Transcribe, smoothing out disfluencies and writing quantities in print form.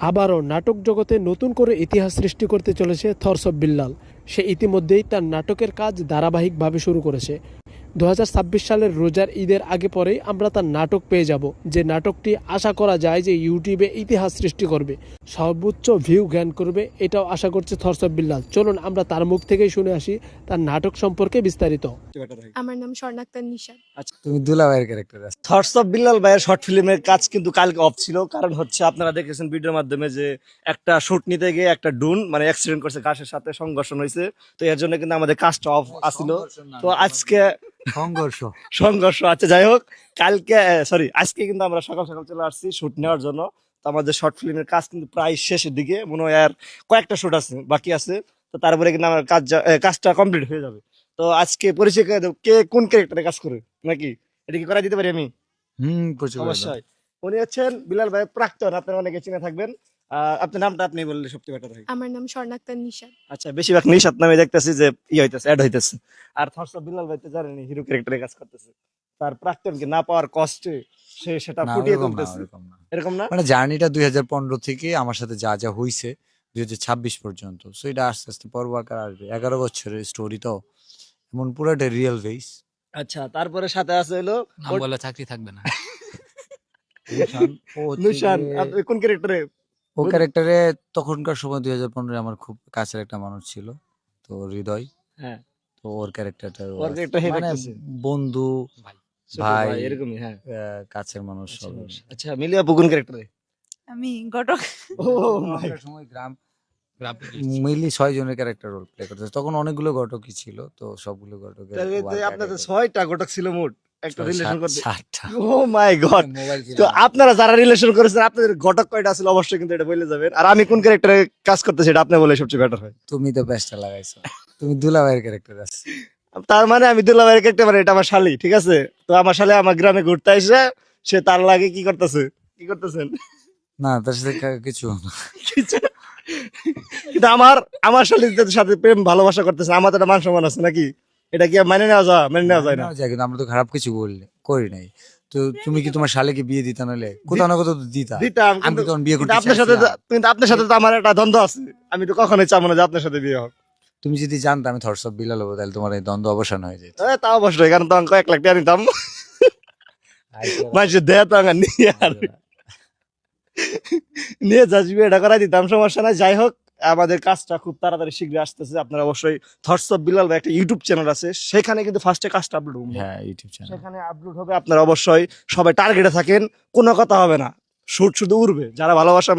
আবারও নাটক জগতে নতুন করে ইতিহাস সৃষ্টি করতে চলেছে থরস অফ বিল্লাল। সে ইতিমধ্যেই তার নাটকের কাজ ধারাবাহিকভাবে শুরু করেছে। 2026 সালের রোজার ঈদের আগে পরেই আমরা তার নাটক পেয়ে যাব, যে নাটকটি আশা করা যায় যে ইউটিউবে ইতিহাস সৃষ্টি করবে, সর্বোচ্চ ভিউ জ্ঞান করবে, এটাও আশা করছে থরস অফ বিল্লাল। চলুন আমরা তার মুখ থেকেই শুনে আসি তার নাটক সম্পর্কে বিস্তারিত। আমার নাম স্বর্ণাক্তার নিশাদ। আচ্ছা, তুমি দুলাভাইয়ের ক্যারেক্টার আছো। থটস অফ বিল্লাল ভাইয়ের শর্ট ফিল্মের কাজ কিন্তু কালকে অফ ছিল, কারণ হচ্ছে আপনারা দেখেছেন ভিডিওর মাধ্যমে যে একটা শুট নিতে গিয়ে একটা ডুন মানে অ্যাক্সিডেন্ট করছে, ঘাসের সাথে সংঘর্ষণ হয়েছে। তো এর জন্য কিন্তু আমাদের কাজটা অফ আসছিল। তো আজকে সংঘর্ষ আচ্ছা যাই হোক, কালকে আজকে কিন্তু আমরা সকাল সকাল চলে আসছি শুট নেওয়ার জন্য। তো আমাদের শর্ট ফিল্মের কাজ কিন্তু প্রায় শেষের দিকে, মনে হয় আর কয়েকটা শুট আছে বাকি আছে। তো তারপরে কিন্তু আমার কাজটা কমপ্লিট হয়ে যাবে। তো আজকে পরিচয় করে দেব কে কোন ক্যারেক্টারে কাজ করে, নাকি এটা কি করা দিতে পারি আমি? অবশ্যই। উনি হচ্ছেন বিলাল ভাই প্রাক্তন, আপনারা অনেকে চিনে থাকবেন। আপনার নামটা আপনি বললে সবচেয়ে বেটার হয়। আমার নাম স্বর্ণাক্তার নিশাদ। আচ্ছা, বেশিরভাগ নিশাত নামে দেখতেছি যে হইতেছে, অ্যাড হইতেছে। আর থটস অফ বিল্লাল ভাই তো জানেন হিরো ক্যারেক্টারে কাজ করতেছে। তার প্রাক্তনকে না পাওয়ার কষ্টে সে সেটা ফুটিয়ে তুলতেছে। এরকম না, মানে জার্নিটা 2015 থেকে আমার সাথে যা যা হইছে 2026 পর্যন্ত, সো এটা আস্তে আস্তে পর্ব আকার আসবে। 11 বছরের স্টোরি তো এমন পুরোটা রিয়েল বেস। আচ্ছা তারপরে সাথে আছে হলো নাম বলে চাকরি থাকবে না। নুশান। আপনি কোন ক্যারেক্টারে? ও ক্যারেক্টারে তখনকার সময় 2015 আমার খুব কাছের একটা মানুষ ছিল, তো হৃদয়। হ্যাঁ, তো ওর ক্যারেক্টারটা ওর ক্যারেক্টার হে মানে দেখতেছে বন্ধু ছোট ভাই এরকমই। হ্যাঁ, কাছের মানুষ সব। আচ্ছা মিলিয়া আপু কোন ক্যারেক্টারে? আমি ঘটক। ও মাই তখনকার সময় গ্রাম মিলি 6 জনের ক্যারেক্টার রোল প্লে করতেছে। তখন অনেকগুলো ঘটকই ছিল, তো সবগুলো ঘটকের আপনাদের 6টা ঘটক ছিল মোট একটা রিলেশন করতে। 7টা। ও মাই গড। তো আপনারা যারা রিলেশন করেছেন আপনাদের ঘটক কয়টা ছিল অবশ্যই কিন্তু এটা বলে যাবেন। আর আমি কোন ক্যারেক্টারে কাজ করতেছি এটা আপনি বলে সবচেয়ে বেটার হয়। তুমি তো বেস্টটা লাগাইছো, তুমি দুলাভাইয়ের ক্যারেক্টার আছে। তার মানে আমি দুলা ভাইয়ের ক্যারেক্টার, মানে এটা আমার শালি, ঠিক আছে? তো আমার শালি আমার গ্রামে ঘুরতে আসে, সে তার লাগে কি করতেছেন? না, তার সাথে কিছু না। কিন্তু আমার শালিদের সাথে প্রেম ভালোবাসা করতেছে, আমার তো একটা মান সম্মান আছে নাকি? এটা কি মেনে নেওয়া যায় না? কিন্তু আমরা তো খারাপ কিছু করি নাই। তো তুমি কি তোমার শালিকে বিয়ে দিতা, নাহলে কোথাও না কোথাও তো দিতা। দিতাম, আমি তো তখন বিয়ে করতে কিন্তু আপনার সাথে তো আমার একটা দ্বন্দ্ব আছে। আমি তো কখনোই চাবো না যে আপনার সাথে বিয়ে হোক। তুমি যদি জানতা আমি থটস অফ বিল্লাল হবো, তাহলে তোমার এই দ্বন্দ্ব অবসান হয়ে যেত। তা অবশ্যই, কারণ তখন কয়েক লাখ টাকা নিতাম, মানুষের দেয়া তো আমার নিয়ে যাচ্ছি, এটা করাই দিতাম, সমস্যা নাই। যাই হোক, আমাদের কাজটা খুব তাড়াতাড়ি শীঘ্রই আসতেছে। আপনারা অবশ্যই থটস অফ বিল্লাল ভাই একটা ইউটিউব চ্যানেল আছে, সেখানে কিন্তু ফার্স্টে কাজটা আপলোড হবে। হ্যাঁ, ইউটিউব চ্যানেল সেখানে আপলোড হবে। আপনারা অবশ্যই সবাই টার্গেটে থাকেন, কোনো কথা হবে না, শুট শুধু উড়বে। যারা ভালোবাসা